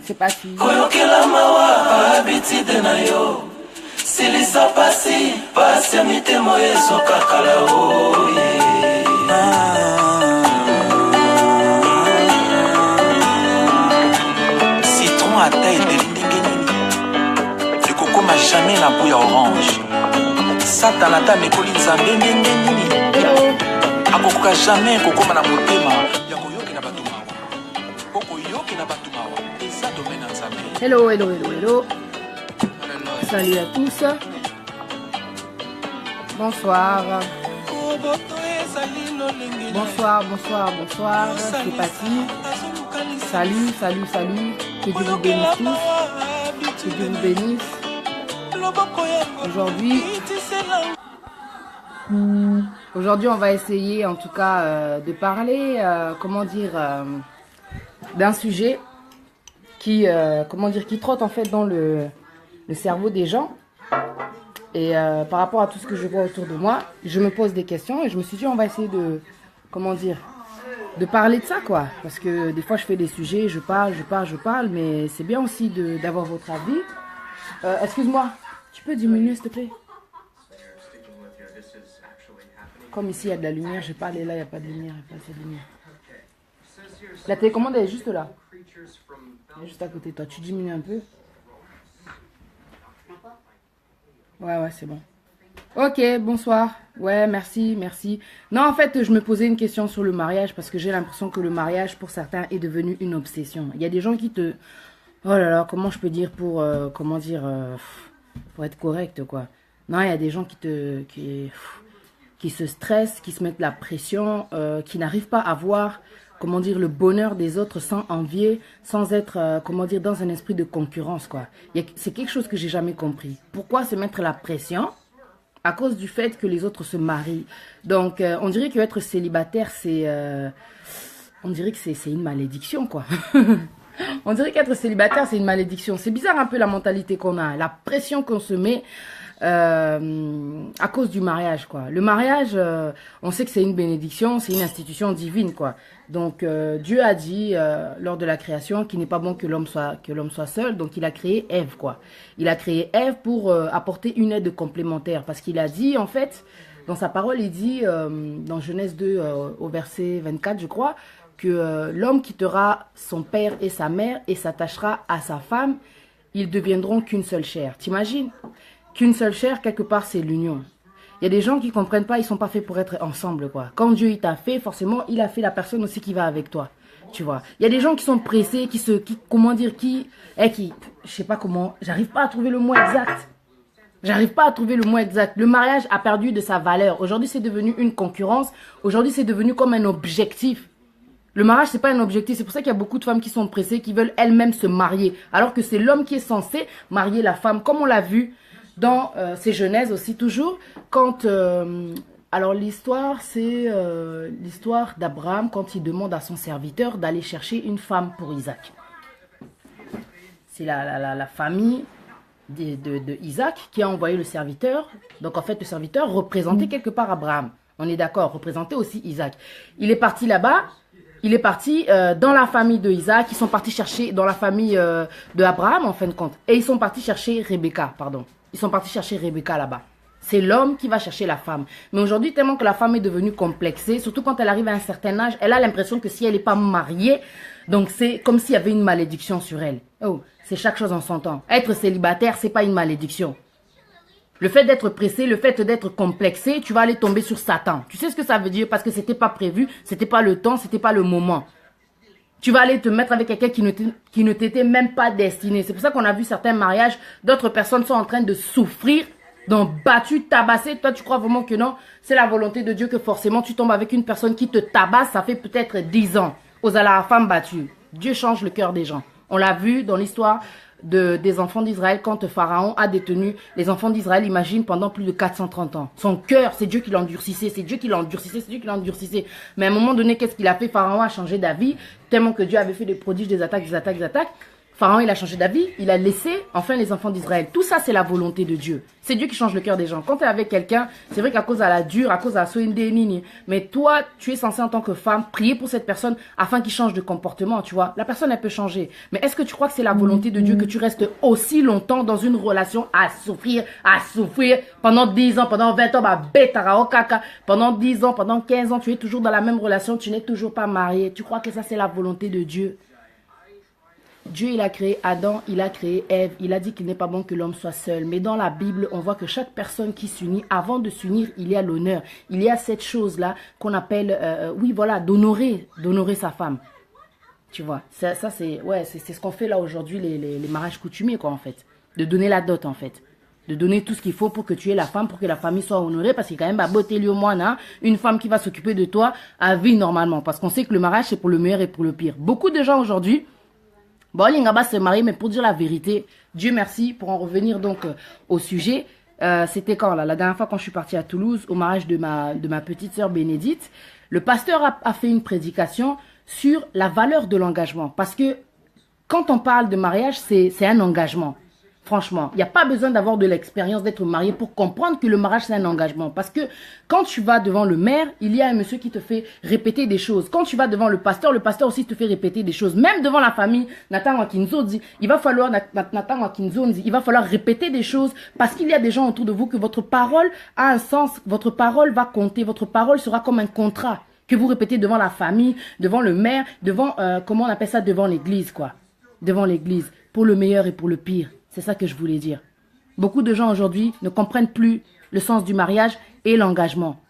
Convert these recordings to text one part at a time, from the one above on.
C'est parti. Citron à taille de l'indéguénini. Le coco m'a jamais la bouille orange. Satanata me colline zambé nini. Akokoka jamais coco mana motema. Yakoyoki na batumawa. Koko yoki na batumawa. Et ça domaine en zambé. Hello, hello, hello, hello. Salut à tous. Bonsoir. Bonsoir, bonsoir, bonsoir. C'est parti. Salut, salut, salut. Que Dieu vous bénisse tous. Que Dieu vous bénisse. Aujourd'hui, on va essayer en tout cas de parler, d'un sujet qui, qui trotte en fait dans le cerveau des gens. Et par rapport à tout ce que je vois autour de moi, je me pose des questions et je me suis dit on va essayer de, de parler de ça quoi. Parce que des fois je fais des sujets, je parle, mais c'est bien aussi d'avoir votre avis. Excuse-moi, tu peux diminuer s'il te plaît? Comme ici il y a de la lumière, je parle et là il n'y a pas de lumière, il n'y a pas assez de lumière. La télécommande elle est juste là. Elle est juste à côté de toi, tu diminues un peu. Ouais, c'est bon. Ok, bonsoir. Ouais, merci. Non, en fait, je me posais une question sur le mariage parce que j'ai l'impression que le mariage, pour certains, est devenu une obsession. Il y a des gens qui te... Oh là là, comment je peux dire pour... pour être correct, quoi. Non, il y a des gens qui se stressent, qui se mettent la pression, qui n'arrivent pas à voir... le bonheur des autres sans envier, sans être, dans un esprit de concurrence, quoi. C'est quelque chose que j'ai jamais compris. Pourquoi se mettre la pression à cause du fait que les autres se marient? Donc, on dirait que être célibataire, on dirait que c'est une malédiction, quoi. On dirait qu'être célibataire, c'est une malédiction. C'est bizarre un peu la mentalité qu'on a, la pression qu'on se met à cause du mariage, quoi. Le mariage, on sait que c'est une bénédiction, c'est une institution divine, quoi. Donc Dieu a dit lors de la création qu'il n'est pas bon que l'homme soit seul, donc il a créé Ève, quoi. Il a créé Ève pour apporter une aide complémentaire, parce qu'il a dit en fait dans sa parole, il dit dans Genèse 2 au verset 24 je crois, que l'homme quittera son père et sa mère et s'attachera à sa femme, ils deviendront qu'une seule chair. T'imagines? Qu'une seule chair, quelque part, c'est l'union. Il y a des gens qui ne comprennent pas, ils ne sont pas faits pour être ensemble, quoi. Quand Dieu il t'a fait, forcément, il a fait la personne aussi qui va avec toi. Tu vois. Il y a des gens qui sont pressés, je sais pas comment, j'arrive pas à trouver le mot exact. Le mariage a perdu de sa valeur. Aujourd'hui, c'est devenu une concurrence. Aujourd'hui, c'est devenu comme un objectif. Le mariage, c'est pas un objectif. C'est pour ça qu'il y a beaucoup de femmes qui sont pressées, qui veulent elles-mêmes se marier. Alors que c'est l'homme qui est censé marier la femme, comme on l'a vu dans ces Genèses aussi toujours, quand... alors l'histoire, c'est l'histoire d'Abraham quand il demande à son serviteur d'aller chercher une femme pour Isaac. C'est la famille de Isaac qui a envoyé le serviteur. Donc en fait, le serviteur représentait quelque part Abraham. On est d'accord, représentait aussi Isaac. Il est parti là-bas. Il est parti dans la famille de Isaac. Ils sont partis chercher dans la famille de Abraham en fin de compte. Et ils sont partis chercher Rebecca, pardon. Ils sont partis chercher Rebecca là-bas. C'est l'homme qui va chercher la femme. Mais aujourd'hui, tellement que la femme est devenue complexée, surtout quand elle arrive à un certain âge, elle a l'impression que si elle n'est pas mariée, donc c'est comme s'il y avait une malédiction sur elle. Oh, c'est chaque chose en son temps. Être célibataire, c'est pas une malédiction. Le fait d'être pressé, le fait d'être complexé, tu vas aller tomber sur Satan. Tu sais ce que ça veut dire? Parce que c'était pas prévu, c'était pas le temps, c'était pas le moment. Tu vas aller te mettre avec quelqu'un qui ne t'était même pas destiné. C'est pour ça qu'on a vu certains mariages, d'autres personnes sont en train de souffrir, donc battu, tabassé. Toi, tu crois vraiment que non? C'est la volonté de Dieu que forcément tu tombes avec une personne qui te tabasse, ça fait peut-être 10 ans. Aux à la femme battue. Dieu change le cœur des gens. On l'a vu dans l'histoire des enfants d'Israël quand Pharaon a détenu les enfants d'Israël, imagine, pendant plus de 430 ans. Son cœur, c'est Dieu qui l'endurcissait, c'est Dieu qui l'endurcissait. Mais à un moment donné, qu'est-ce qu'il a fait? Pharaon a changé d'avis, tellement que Dieu avait fait des prodiges, des attaques. Pharaon, il a changé d'avis, il a laissé enfin les enfants d'Israël. Tout ça, c'est la volonté de Dieu. C'est Dieu qui change le cœur des gens. Quand tu es avec quelqu'un, c'est vrai qu'à cause de la dure, à cause de la soindénini, mais toi, tu es censé en tant que femme prier pour cette personne afin qu'il change de comportement, tu vois. La personne, elle peut changer. Mais est-ce que tu crois que c'est la volonté de Dieu que tu restes aussi longtemps dans une relation à souffrir, pendant 10 ans, pendant 20 ans, pendant 10 ans, pendant 15 ans, tu es toujours dans la même relation, tu n'es toujours pas marié. Tu crois que ça, c'est la volonté de Dieu? Dieu, il a créé Adam, il a créé Ève, il a dit qu'il n'est pas bon que l'homme soit seul. Mais dans la Bible, on voit que chaque personne qui s'unit, avant de s'unir, il y a l'honneur. Il y a cette chose-là qu'on appelle, d'honorer sa femme. Tu vois, ça c'est ce qu'on fait là aujourd'hui, les mariages coutumiers, quoi, en fait. De donner la dot, en fait. De donner tout ce qu'il faut pour que tu aies la femme, pour que la famille soit honorée, parce qu'il y a quand même, beauté lieu moine, une femme qui va s'occuper de toi à vie normalement. Parce qu'on sait que le mariage, c'est pour le meilleur et pour le pire. Beaucoup de gens aujourd'hui, bon, Lingaba se marie, mais pour dire la vérité, Dieu merci, pour en revenir donc au sujet, c'était quand là, la dernière fois quand je suis partie à Toulouse, au mariage de ma petite sœur Bénédicte, le pasteur a fait une prédication sur la valeur de l'engagement. Parce que quand on parle de mariage, c'est un engagement. Franchement, il n'y a pas besoin d'avoir de l'expérience d'être marié pour comprendre que le mariage, c'est un engagement. Parce que quand tu vas devant le maire, il y a un monsieur qui te fait répéter des choses. Quand tu vas devant le pasteur aussi te fait répéter des choses. Même devant la famille, Nathan Wakinzo dit, il va falloir répéter des choses parce qu'il y a des gens autour de vous que votre parole a un sens, votre parole va compter, votre parole sera comme un contrat que vous répétez devant la famille, devant le maire, devant, comment on appelle ça, devant l'église, quoi. Devant l'église, pour le meilleur et pour le pire. C'est ça que je voulais dire. Beaucoup de gens aujourd'hui ne comprennent plus le sens du mariage et l'engagement.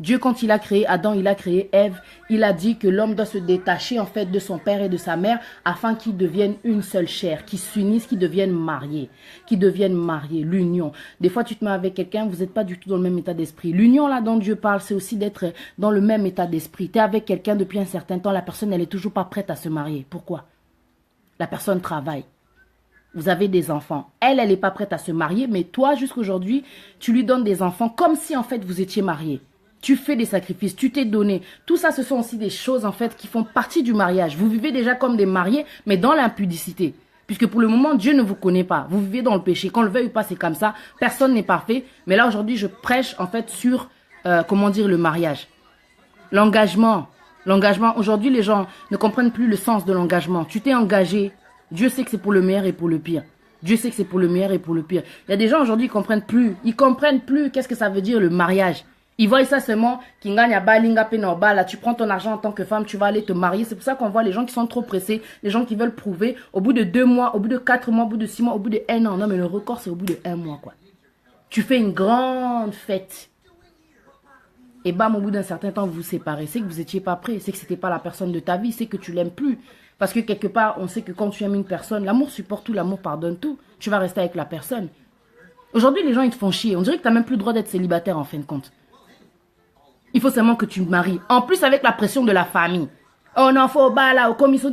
Dieu, quand il a créé Adam, il a créé Ève, il a dit que l'homme doit se détacher en fait de son père et de sa mère afin qu'ils deviennent une seule chair, qu'ils s'unissent, qu'ils deviennent mariés, l'union. Des fois, tu te mets avec quelqu'un, vous n'êtes pas du tout dans le même état d'esprit. L'union là dont Dieu parle, c'est aussi d'être dans le même état d'esprit. Tu es avec quelqu'un depuis un certain temps, la personne, elle est toujours pas prête à se marier. Pourquoi? La personne travaille. Vous avez des enfants. Elle n'est pas prête à se marier, mais toi, jusqu'aujourd'hui, tu lui donnes des enfants comme si, en fait, vous étiez mariés. Tu fais des sacrifices, tu t'es donné. Tout ça, ce sont aussi des choses, en fait, qui font partie du mariage. Vous vivez déjà comme des mariés, mais dans l'impudicité. Puisque pour le moment, Dieu ne vous connaît pas. Vous vivez dans le péché. Qu'on le veuille ou pas, c'est comme ça. Personne n'est parfait. Mais là, aujourd'hui, je prêche, en fait, sur, le mariage. L'engagement. L'engagement. Aujourd'hui, les gens ne comprennent plus le sens de l'engagement. Tu t'es engagé. Dieu sait que c'est pour le meilleur et pour le pire. Dieu sait que c'est pour le meilleur et pour le pire. Il y a des gens aujourd'hui qui comprennent plus. Ils comprennent plus qu'est-ce que ça veut dire le mariage. Ils voient ça seulement. Là, tu prends ton argent en tant que femme, tu vas aller te marier. C'est pour ça qu'on voit les gens qui sont trop pressés, les gens qui veulent prouver. Au bout de 2 mois, au bout de 4 mois, au bout de 6 mois, au bout de 1 an. Non, mais le record, c'est au bout de 1 mois, quoi. Tu fais une grande fête. Et bam, au bout d'un certain temps, vous vous séparez. C'est que vous n'étiez pas prêt. C'est que c'était pas la personne de ta vie. C'est que tu l'aimes plus. Parce que quelque part, on sait que quand tu aimes une personne, l'amour supporte tout, l'amour pardonne tout. Tu vas rester avec la personne. Aujourd'hui, les gens, ils te font chier. On dirait que tu n'as même plus le droit d'être célibataire en fin de compte. Il faut seulement que tu te maries. En plus, avec la pression de la famille. Oh non, faut pas là. Comme ils sont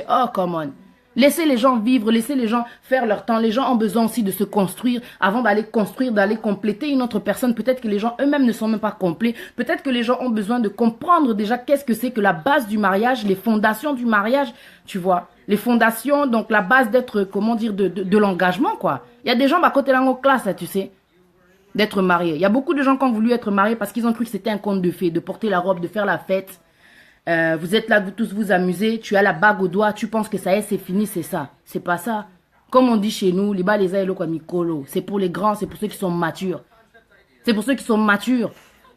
oh, come on. Laissez les gens vivre, laissez les gens faire leur temps. Les gens ont besoin aussi de se construire avant d'aller construire, d'aller compléter une autre personne. Peut-être que les gens eux-mêmes ne sont même pas complets. Peut-être que les gens ont besoin de comprendre déjà qu'est-ce que c'est que la base du mariage, les fondations du mariage, tu vois. Les fondations, donc la base d'être, de l'engagement, quoi. Il y a des gens, côté langue en classe, là, tu sais, d'être mariés. Il y a beaucoup de gens qui ont voulu être mariés parce qu'ils ont cru que c'était un conte de fées, de porter la robe, de faire la fête. Vous êtes là, vous tous vous amusez, tu as la bague au doigt, tu penses que ça y est, c'est fini, c'est ça. C'est pas ça. Comme on dit chez nous, c'est pour les grands, c'est pour ceux qui sont matures. C'est pour ceux qui sont matures.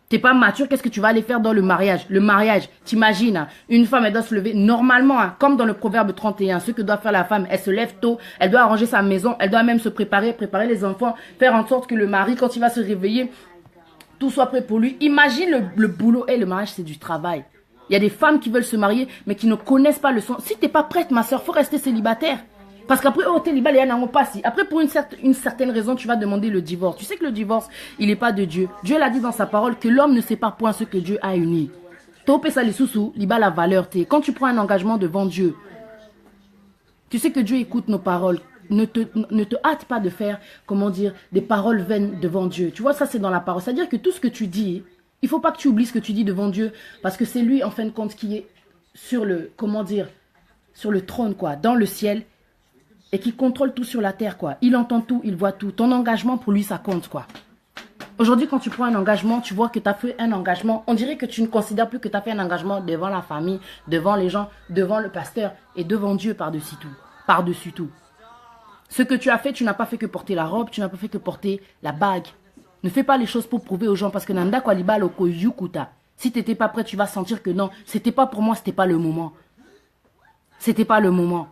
T'es pas mature, qu'est-ce que tu vas aller faire dans le mariage? Le mariage, t'imagines, hein, une femme, elle doit se lever normalement, hein, comme dans le proverbe 31, ce que doit faire la femme, elle se lève tôt, elle doit arranger sa maison, elle doit même se préparer les enfants, faire en sorte que le mari, quand il va se réveiller, tout soit prêt pour lui. Imagine le boulot. Et le mariage, c'est du travail. Il y a des femmes qui veulent se marier, mais qui ne connaissent pas le son. Si tu n'es pas prête, ma soeur, il faut rester célibataire. Parce qu'après, t'es libre, il y en a pas si. Après, pour une certaine raison, tu vas demander le divorce. Tu sais que le divorce, il n'est pas de Dieu. Dieu l'a dit dans sa parole que l'homme ne sépare point ce que Dieu a uni. La valeur. Quand tu prends un engagement devant Dieu, tu sais que Dieu écoute nos paroles. Ne te hâte pas de faire, des paroles vaines devant Dieu. Tu vois, ça, c'est dans la parole. C'est-à-dire que tout ce que tu dis, il ne faut pas que tu oublies ce que tu dis devant Dieu, parce que c'est lui, en fin de compte, qui est sur le, sur le trône, quoi, dans le ciel, et qui contrôle tout sur la terre, quoi. Il entend tout, il voit tout. Ton engagement, pour lui, ça compte, quoi. Aujourd'hui, quand tu prends un engagement, tu vois que tu as fait un engagement. On dirait que tu ne considères plus que tu as fait un engagement devant la famille, devant les gens, devant le pasteur et devant Dieu par-dessus tout. Par-dessus tout. Ce que tu as fait, tu n'as pas fait que porter la robe, tu n'as pas fait que porter la bague. Ne fais pas les choses pour prouver aux gens parce que Nanda Kwaliba Loko Yukuta. Si tu n'étais pas prêt, tu vas sentir que non, c'était pas pour moi, c'était pas le moment. C'était pas le moment.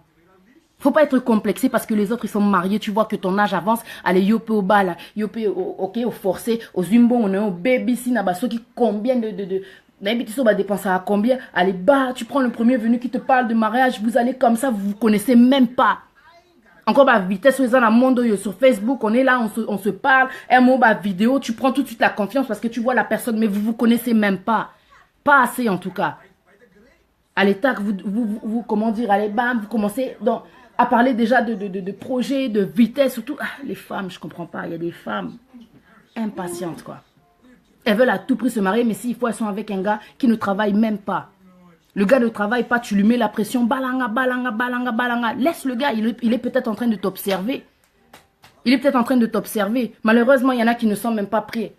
Faut pas être complexé parce que les autres ils sont mariés, tu vois que ton âge avance, allez yope au bal, yope ok au forcé, aux zumbo, on est au baby si nabaso qui combien de n'habitez va dépenser à combien, allez bah tu prends le premier venu qui te parle de mariage, vous allez comme ça, vous vous connaissez même pas. Encore bah vitesse sur Facebook, on est là, on se parle, un mot bah vidéo, tu prends tout de suite la confiance parce que tu vois la personne mais vous vous connaissez même pas. Pas assez en tout cas. Allez tac, vous comment dire, allez bam, vous commencez donc à parler déjà de projets, de vitesse, surtout. Ah, les femmes, je comprends pas. Il y a des femmes impatientes, quoi. Elles veulent à tout prix se marier, mais s'il faut, elles sont avec un gars qui ne travaille même pas. Le gars ne travaille pas, tu lui mets la pression. Balanga, balanga, balanga, balanga. Laisse le gars, il est peut-être en train de t'observer. Il est peut-être en train de t'observer. Malheureusement, il y en a qui ne sont même pas prêts.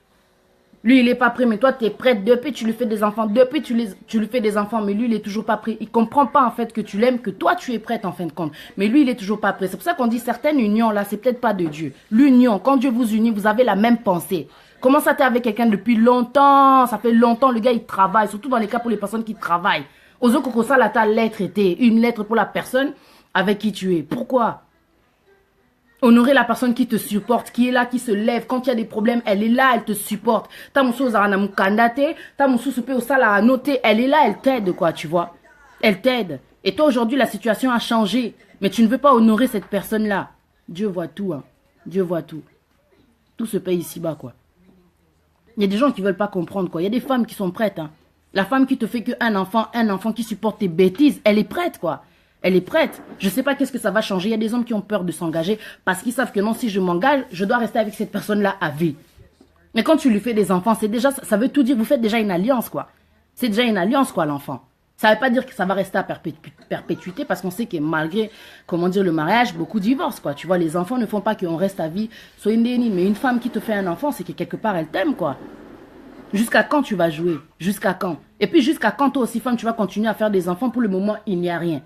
Lui, il n'est pas prêt, mais toi, tu es prête. Depuis, tu lui fais des enfants. Depuis, tu lui fais des enfants, mais lui, il n'est toujours pas prêt. Il ne comprend pas, en fait, que tu l'aimes, que toi, tu es prête, en fin de compte. Mais lui, il n'est toujours pas prêt. C'est pour ça qu'on dit certaines unions, là, c'est peut-être pas de Dieu. L'union, quand Dieu vous unit, vous avez la même pensée. Comment ça, tu es avec quelqu'un depuis longtemps? Ça fait longtemps, le gars, il travaille. Surtout dans les cas pour les personnes qui travaillent. Ozo Kokosa, là, ta lettre était une lettre pour la personne avec qui tu es. Pourquoi? Honorer la personne qui te supporte, qui est là, qui se lève. Quand il y a des problèmes, elle est là, elle te supporte. Ta moussou zara na mukandate, ta moussou soupe au sala à noter. Elle est là, elle t'aide, quoi, tu vois. Elle t'aide. Et toi, aujourd'hui, la situation a changé. Mais tu ne veux pas honorer cette personne-là. Dieu voit tout, hein. Dieu voit tout. Tout se paye ici-bas, quoi. Il y a des gens qui ne veulent pas comprendre, quoi. Il y a des femmes qui sont prêtes, hein. La femme qui te fait qu'un enfant qui supporte tes bêtises, elle est prête, quoi. Elle est prête. Je ne sais pas qu'est-ce que ça va changer. Il y a des hommes qui ont peur de s'engager parce qu'ils savent que non, si je m'engage, je dois rester avec cette personne-là à vie. Mais quand tu lui fais des enfants, c'est déjà, ça veut tout dire. Vous faites déjà une alliance, quoi. C'est déjà une alliance, quoi, l'enfant. Ça ne veut pas dire que ça va rester à perpétuité parce qu'on sait que malgré, comment dire, le mariage, beaucoup divorcent, quoi. Tu vois, les enfants ne font pas qu'on reste à vie. Soit une déni. Mais une femme qui te fait un enfant, c'est que quelque part, elle t'aime, quoi. Jusqu'à quand tu vas jouer? Jusqu'à quand? Et puis jusqu'à quand toi aussi, femme, tu vas continuer à faire des enfants? Pour le moment, il n'y a rien.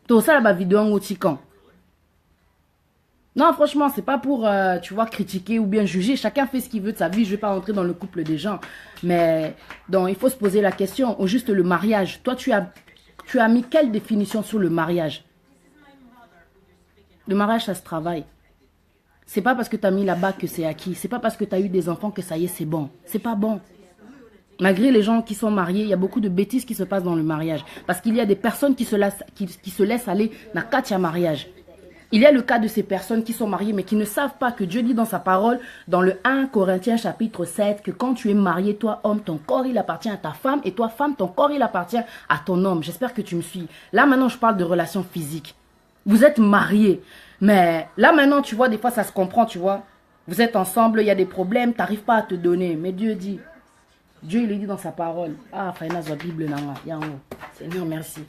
Tout ça, la vidéo en quand. Non, franchement, c'est pas pour, tu vois, critiquer ou bien juger. Chacun fait ce qu'il veut de sa vie. Je vais pas rentrer dans le couple des gens. Mais, donc, il faut se poser la question. Au juste le mariage. Toi, tu as mis quelle définition sur le mariage? Le mariage, ça se travaille. C'est pas parce que tu as mis là-bas que c'est acquis. C'est pas parce que tu as eu des enfants que ça y est, c'est bon. C'est pas bon. Malgré les gens qui sont mariés, il y a beaucoup de bêtises qui se passent dans le mariage. Parce qu'il y a des personnes qui se laissent aller dans le mariage. Il y a le cas de ces personnes qui sont mariées mais qui ne savent pas que Dieu dit dans sa parole, dans le 1 Corinthiens chapitre 7, que quand tu es marié, toi homme, ton corps il appartient à ta femme et toi femme, ton corps il appartient à ton homme. J'espère que tu me suis. Là maintenant je parle de relations physiques. Vous êtes mariés. Mais là maintenant tu vois, des fois ça se comprend, tu vois. Vous êtes ensemble, il y a des problèmes, tu n'arrives pas à te donner. Mais Dieu dit... Dieu il le dit dans sa parole. Ah, Faïna, Bible, Seigneur, merci.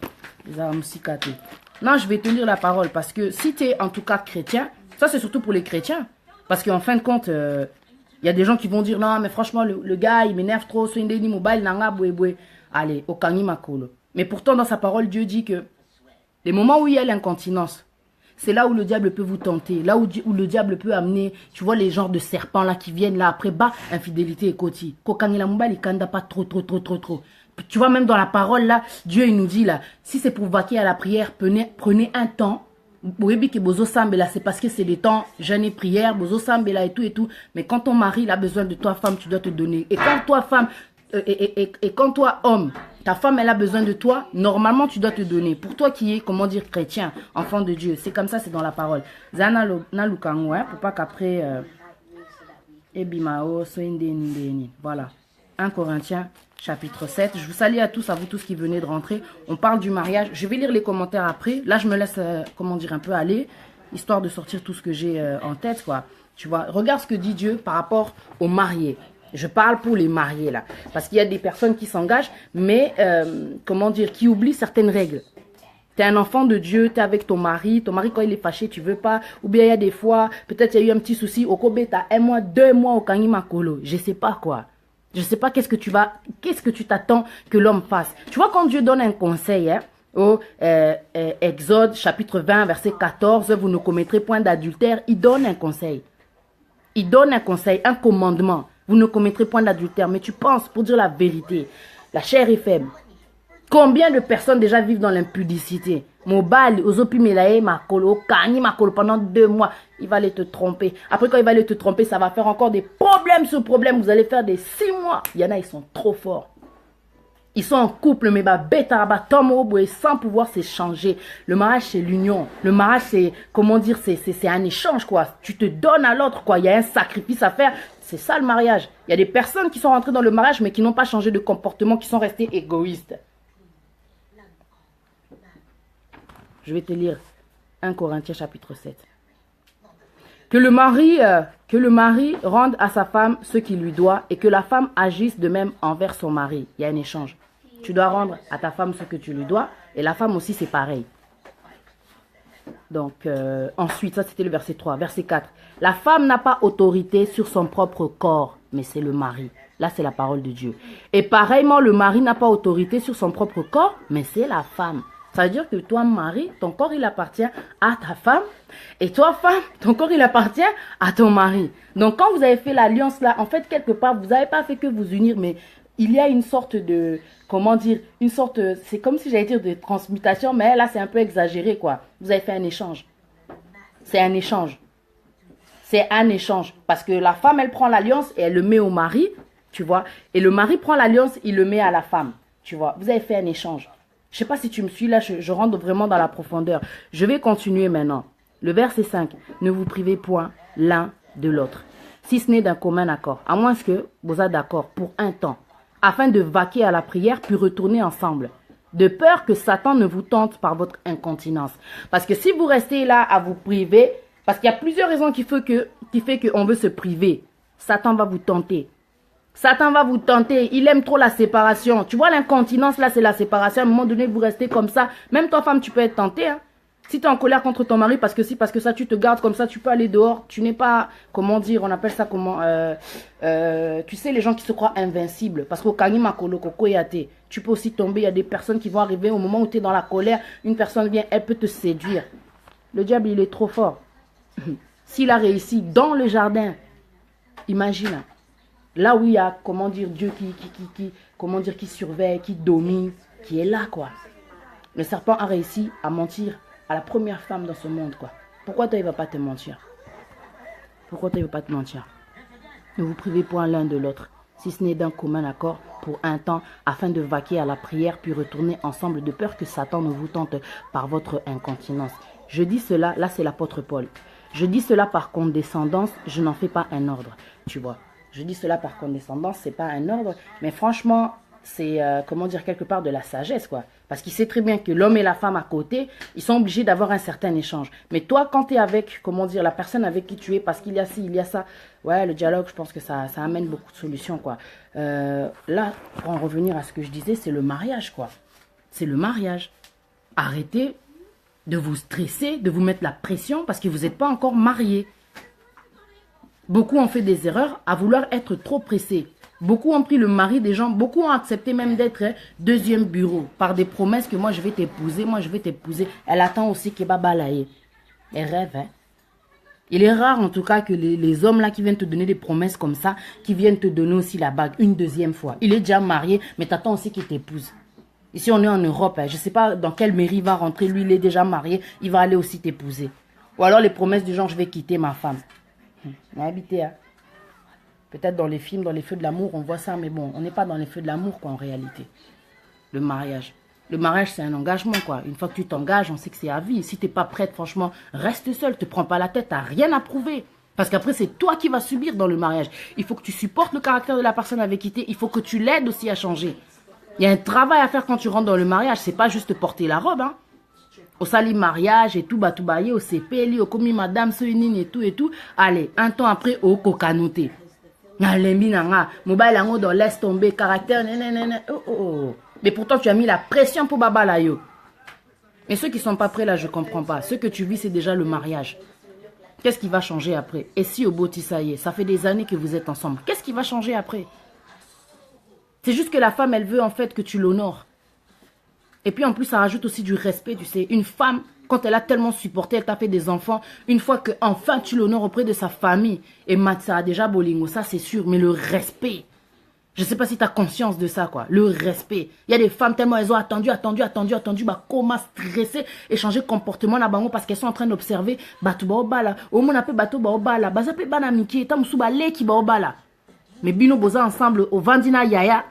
Non, je vais te lire la parole parce que si tu es en tout cas chrétien, ça c'est surtout pour les chrétiens. Parce qu'en fin de compte, il y a des gens qui vont dire non, mais franchement, le gars il m'énerve trop, allez, au Kangi Makolo. Mais pourtant, dans sa parole, Dieu dit que les moments où il y a l'incontinence, c'est là où le diable peut vous tenter, là où le diable peut amener, tu vois, les genres de serpents là qui viennent là après, bas, infidélité et koti. Kokangila mouba, il kanda pas trop. Tu vois, même dans la parole là, Dieu il nous dit là, si c'est pour vaquer à la prière, prenez un temps. Oui, que bozo sambela, c'est parce que c'est des temps jeûne et prière, bozo sambela et tout. Mais quand ton mari il a besoin de toi, femme, tu dois te donner. Et quand toi, femme, et quand toi, homme, ta femme, elle a besoin de toi, normalement, tu dois te donner. Pour toi qui es, comment dire, chrétien, enfant de Dieu. C'est comme ça, c'est dans la parole. Zana Lukango, pour pas qu'après, Ebimao, Soindeni. Voilà. 1 Corinthiens, chapitre 7. Je vous salue à vous tous qui venez de rentrer. On parle du mariage. Je vais lire les commentaires après. Là, je me laisse, comment dire, un peu aller, histoire de sortir tout ce que j'ai en tête, quoi. Tu vois, regarde ce que dit Dieu par rapport aux mariés. Je parle pour les mariés là. Parce qu'il y a des personnes qui s'engagent, mais comment dire, qui oublient certaines règles. Tu es un enfant de Dieu, tu es avec ton mari quand il est fâché, tu veux pas. Ou bien il y a des fois, peut-être il y a eu un petit souci, au Kobe, tu as 1 mois, 2 mois au Kangima Kolo. Je sais pas quoi. Je sais pas qu'est-ce que tu t'attends que l'homme fasse. Tu vois, quand Dieu donne un conseil, hein, au Exode chapitre 20, verset 14, vous ne commettrez point d'adultère, il donne un conseil. Il donne un conseil, un commandement. Vous ne commettrez point d'adultère, mais tu penses, pour dire la vérité, la chair est faible. Combien de personnes déjà vivent dans l'impudicité? Mobile, Ozopimelae, Makolo, Kani, Makolo, pendant 2 mois, il va aller te tromper. Après, quand il va aller te tromper, ça va faire encore des problèmes sur problèmes. Vous allez faire des 6 mois. Il y en a, ils sont trop forts. Ils sont en couple, mais sans pouvoir s'échanger. Le mariage, c'est l'union. Le mariage, c'est, comment dire, c'est un échange, quoi. Tu te donnes à l'autre, quoi. Il y a un sacrifice à faire. C'est ça, le mariage. Il y a des personnes qui sont rentrées dans le mariage, mais qui n'ont pas changé de comportement, qui sont restées égoïstes. Je vais te lire 1 Corinthiens chapitre 7. Que le mari rende à sa femme ce qu'il lui doit et que la femme agisse de même envers son mari. Il y a un échange. Tu dois rendre à ta femme ce que tu lui dois et la femme aussi c'est pareil. Donc ensuite, ça c'était le verset 3. Verset 4. La femme n'a pas autorité sur son propre corps, mais c'est le mari. Là c'est la parole de Dieu. Et pareillement, le mari n'a pas autorité sur son propre corps, mais c'est la femme. Ça veut dire que toi, mari, ton corps, il appartient à ta femme. Et toi, femme, ton corps, il appartient à ton mari. Donc, quand vous avez fait l'alliance là, en fait, quelque part, vous n'avez pas fait que vous unir, mais il y a une sorte de, comment dire, c'est comme si j'allais dire de transmutation, mais là, c'est un peu exagéré, quoi. Vous avez fait un échange. C'est un échange. C'est un échange. Parce que la femme, elle prend l'alliance et elle le met au mari, tu vois. Et le mari prend l'alliance, il le met à la femme, tu vois. Vous avez fait un échange. Je ne sais pas si tu me suis là, je rentre vraiment dans la profondeur. Je vais continuer maintenant. Le verset 5. Ne vous privez point l'un de l'autre, si ce n'est d'un commun accord, à moins que vous êtes d'accord pour un temps, afin de vaquer à la prière puis retourner ensemble, de peur que Satan ne vous tente par votre incontinence. Parce que si vous restez là à vous priver, parce qu'il y a plusieurs raisons qui fait qu'on veut se priver, Satan va vous tenter. Satan va vous tenter. Il aime trop la séparation. Tu vois, l'incontinence, là, c'est la séparation. À un moment donné, vous restez comme ça. Même toi, femme, tu peux être tentée. Hein. Si tu es en colère contre ton mari, parce que ça, tu te gardes comme ça, tu peux aller dehors. Tu n'es pas, comment dire, on appelle ça comment, tu sais, les gens qui se croient invincibles. Parce qu'au Kangima Kolo Koko Yate, tu peux aussi tomber. Il y a des personnes qui vont arriver au moment où tu es dans la colère. Une personne vient, elle peut te séduire. Le diable, il est trop fort. S'il a réussi dans le jardin, imagine. Là où il y a, comment dire, Dieu qui surveille, qui domine, qui est là, quoi. Le serpent a réussi à mentir à la première femme dans ce monde, quoi. Pourquoi toi, il ne va pas te mentir? Pourquoi toi, il ne va pas te mentir? Ne vous privez point l'un de l'autre, si ce n'est d'un commun accord pour un temps, afin de vaquer à la prière, puis retourner ensemble de peur que Satan ne vous tente par votre incontinence. Je dis cela, là c'est l'apôtre Paul. Je dis cela par condescendance, je n'en fais pas un ordre, tu vois. Je dis cela par condescendance, c'est pas un ordre, mais franchement, c'est, comment dire, quelque part de la sagesse, quoi. Parce qu'il sait très bien que l'homme et la femme à côté, ils sont obligés d'avoir un certain échange. Mais toi, quand tu es avec, comment dire, la personne avec qui tu es, parce qu'il y a ci, il y a ça, ouais, le dialogue, je pense que ça amène beaucoup de solutions, quoi. Là, pour en revenir à ce que je disais, c'est le mariage, quoi. C'est le mariage. Arrêtez de vous stresser, de vous mettre la pression, parce que vous n'êtes pas encore mariés. Beaucoup ont fait des erreurs à vouloir être trop pressés. Beaucoup ont pris le mari des gens. Beaucoup ont accepté même d'être deuxième bureau par des promesses que moi je vais t'épouser, moi je vais t'épouser. Elle attend aussi que Baba Laye. Elle rêve, hein. Il est rare en tout cas que les hommes là qui viennent te donner des promesses comme ça, qui viennent te donner aussi la bague une deuxième fois. Il est déjà marié, mais t'attends aussi qu'il t'épouse. Ici on est en Europe, hein. Je ne sais pas dans quelle mairie il va rentrer. Lui il est déjà marié, il va aller aussi t'épouser. Ou alors les promesses du genre je vais quitter ma femme. On a habité, hein. Peut-être dans les films, dans les feux de l'amour, on voit ça, mais bon, on n'est pas dans les feux de l'amour, quoi, en réalité. Le mariage. Le mariage, c'est un engagement, quoi. Une fois que tu t'engages, on sait que c'est à vie. Si tu n'es pas prête, franchement, reste seule, te prends pas la tête, tu n'as rien à prouver. Parce qu'après, c'est toi qui vas subir dans le mariage. Il faut que tu supportes le caractère de la personne avec qui tu es. Il faut que tu l'aides aussi à changer. Il y a un travail à faire quand tu rentres dans le mariage. C'est pas juste porter la robe, hein. Au sali mariage et tout, batoubaye, au CP, au commis madame, ce et tout. Allez, un temps après, au cocanouté. Mobile dans laisse tomber, caractère, oh. Mais pourtant, tu as mis la pression pour Baba Layo. Mais ceux qui ne sont pas prêts là, je ne comprends pas. Ce que tu vis, c'est déjà le mariage. Qu'est-ce qui va changer après? Et si au Boti, ça y est, ça fait des années que vous êtes ensemble. Qu'est-ce qui va changer après? C'est juste que la femme, elle veut en fait que tu l'honores. Et puis en plus, ça rajoute aussi du respect, tu sais. Une femme, quand elle a tellement supporté, elle t'a fait des enfants, une fois que enfin tu l'honores auprès de sa famille, et ça a déjà bolingo, ça c'est sûr, mais le respect. Je ne sais pas si tu as conscience de ça, quoi. Le respect. Il y a des femmes tellement elles ont attendu, bah, comment stresser et changer de comportement là-bas parce qu'elles sont en train d'observer. Batou baobala. Au monde appelle batou baobala. Bazape banamiki. Tamusu baleki baobala. Mais bino boza ensemble au vandina yaya.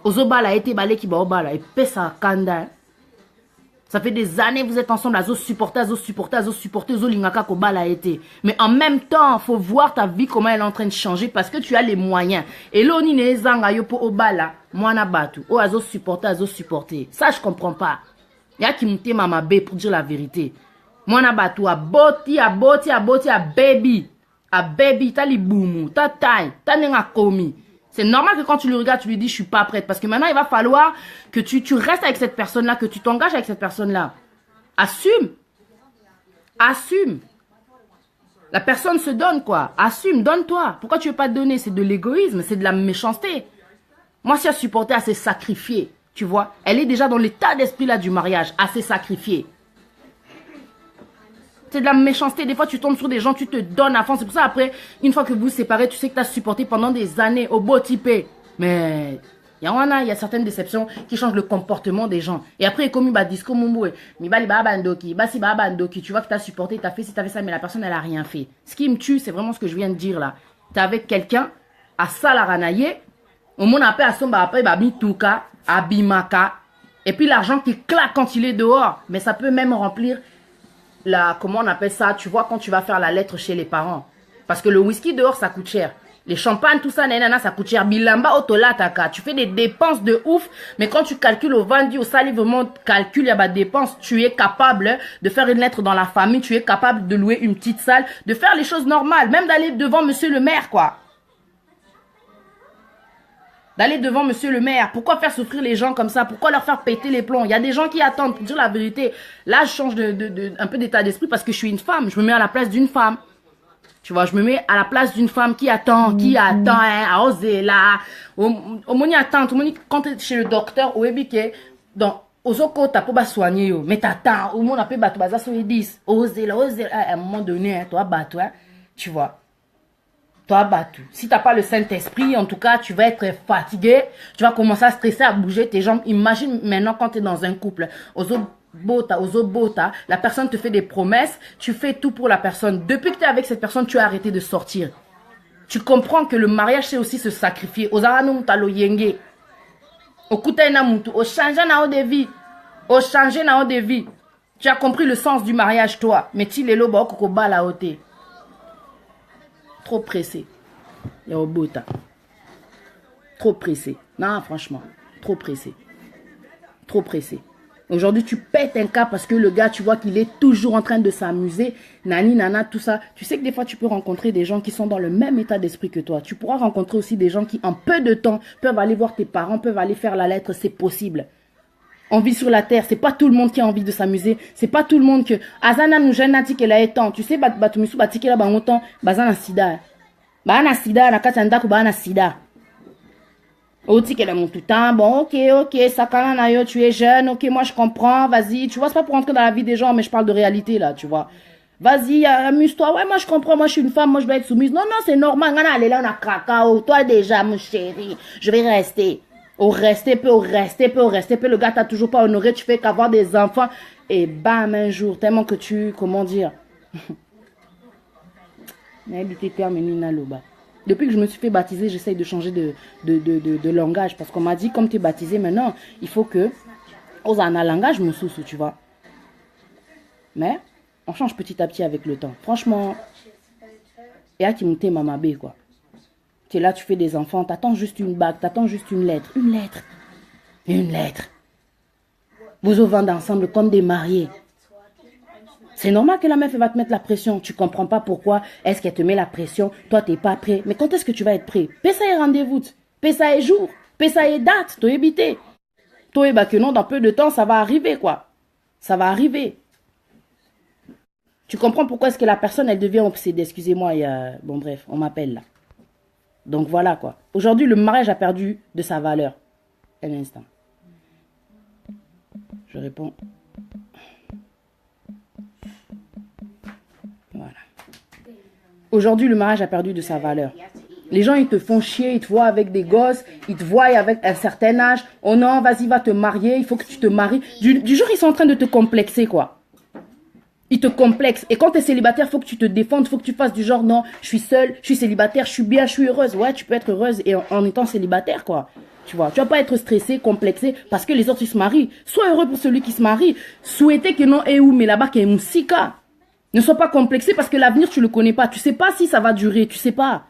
Ozobala été baleki baobala. Et pesa kanda. Ça fait des années vous êtes ensemble, azo supporter, azo lingaka ko bala été. Mais en même temps, faut voir ta vie comment elle est en train de changer parce que tu as les moyens. Et là, on y zanga yo po obala, moi na batu, o azo supporter. Ça je comprends pas. Ya qui monte mama B pour dire la vérité. Moi na batu a baby, ta li boumou, ta taille, ta nenga komi. C'est normal que quand tu le regardes, tu lui dis je suis pas prête. Parce que maintenant, il va falloir que tu restes avec cette personne-là, que tu t'engages avec cette personne-là. Assume. Assume. La personne se donne quoi. Assume, donne-toi. Pourquoi tu veux pas te donner? C'est de l'égoïsme, c'est de la méchanceté. Moi, si elle supportait à se sacrifier, tu vois, elle est déjà dans l'état d'esprit là du mariage, à se sacrifier. C'est de la méchanceté. Des fois, tu tombes sur des gens, tu te donnes à fond. C'est pour ça, après, une fois que vous vous séparez, tu sais que tu as supporté pendant des années au beau type. Mais il y a certaines déceptions qui changent le comportement des gens. Et après, comme il disco mumboué, tu vois que tu as supporté, tu as fait ci, tu as fait ça, mais la personne, elle a rien fait. Ce qui me tue, c'est vraiment ce que je viens de dire là. Tu es avec quelqu'un, à Salaranaye, au monde appelle à son après, Mitouka, à Bimaka, et puis l'argent qui claque quand il est dehors. Mais ça peut même remplir comment on appelle ça, tu vois, quand tu vas faire la lettre chez les parents. Parce que le whisky dehors, ça coûte cher. Les champagnes, tout ça, ça coûte cher. Bilamba, otola, taka. Tu fais des dépenses de ouf. Mais quand tu calcules au vendu, au sali, vraiment, calcule, il y a des dépenses. Tu es capable de faire une lettre dans la famille. Tu es capable de louer une petite salle. De faire les choses normales. Même d'aller devant monsieur le maire, quoi. D'aller devant monsieur le maire. Pourquoi faire souffrir les gens comme ça? Pourquoi leur faire péter les plombs? Il y a des gens qui attendent. Pour dire la vérité, là, je change un peu d'état d'esprit parce que je suis une femme. Je me mets à la place d'une femme. Tu vois, je me mets à la place d'une femme qui attend, hein, à oser là. Au moni attend, au moni, quand tu es chez le docteur, au ébike, donc, aux autres, t'as pas soigner, mais t'attends, au monde appelle bateau, baza sur les 10. Oser là, à un moment donné, hein, toi, bateau, hein, tu vois. Toi, battu. Si tu n'as pas le Saint-Esprit, en tout cas, tu vas être fatigué. Tu vas commencer à stresser, à bouger tes jambes. Imagine maintenant quand tu es dans un couple. Bota, la personne te fait des promesses. Tu fais tout pour la personne. Depuis que tu es avec cette personne, tu as arrêté de sortir. Tu comprends que le mariage, c'est aussi se sacrifier. Tu as compris le sens du mariage, toi. Mais tu les lobes, la haute. Trop pressé. Il y a au bota. Trop pressé. Non, franchement. Trop pressé. Trop pressé. Aujourd'hui, tu pètes un cas parce que le gars, tu vois qu'il est toujours en train de s'amuser. Nani, nana, tout ça. Tu sais que des fois, tu peux rencontrer des gens qui sont dans le même état d'esprit que toi. Tu pourras rencontrer aussi des gens qui, en peu de temps, peuvent aller voir tes parents, peuvent aller faire la lettre. C'est possible. On vit sur la terre, c'est pas tout le monde qui a envie de s'amuser, c'est pas tout le monde que Azana nous gêne nati qu'elle a étant, tu sais batumisu batiki là bangotan, bazana sida. Bana sida na katanda ko bana sida. Oti qu'elle a mon tout temps, bon OK, sakana na yo, tu es jeune, OK, moi je comprends, vas-y, tu vois, c'est pas pour rentrer dans la vie des gens mais je parle de réalité là, tu vois. Vas-y, amuse-toi. Ouais, moi je comprends, moi je suis une femme, moi je dois être soumise. Non, c'est normal, ngana aller là on a cacao, toi déjà mon chéri, je vais rester. Au rester peu, le gars t'a toujours pas honoré, tu fais qu'avoir des enfants. Et bam, un jour, tellement que tu, comment dire. Depuis que je me suis fait baptiser, j'essaye de changer de langage. Parce qu'on m'a dit, comme tu es baptisé maintenant, il faut que, on a un langage, mon sous, tu vois. Mais, on change petit à petit avec le temps. Franchement, et à qui monte maman B, quoi. Tu es là, tu fais des enfants, t'attends juste une bague, t'attends juste une lettre. Une lettre. Vous au vendez ensemble comme des mariés. C'est normal que la meuf va te mettre la pression. Tu comprends pas pourquoi est-ce qu'elle te met la pression. Toi, t'es pas prêt. Mais quand est-ce que tu vas être prêt? Pessa est rendez-vous. Pessa est jour. Pessa est date. Toi, éviter. Toi, que non, dans peu de temps, ça va arriver, quoi. Ça va arriver. Tu comprends pourquoi est-ce que la personne, elle devient obsédée. Excusez-moi, il y a... Bon, bref, on m'appelle là. Donc voilà quoi. Aujourd'hui, le mariage a perdu de sa valeur. Un instant. Je réponds. Voilà. Aujourd'hui, le mariage a perdu de sa valeur. Les gens, ils te font chier, ils te voient avec des gosses, ils te voient avec un certain âge. Oh non, vas-y, va te marier, il faut que tu te maries. Du jour, ils sont en train de te complexer, quoi. Ils te complexent. Et quand tu es célibataire, il faut que tu te défendes, il faut que tu fasses du genre, non, je suis seule, je suis célibataire, je suis bien, je suis heureuse. Ouais, tu peux être heureuse et en étant célibataire, quoi. Tu vois, tu vas pas être stressé, complexé parce que les autres, ils se marient. Sois heureux pour celui qui se marie. Souhaitez que non, où, mais là-bas, qu'il y ait moussika. Ne sois pas complexé parce que l'avenir, tu le connais pas. Tu sais pas si ça va durer, tu sais pas.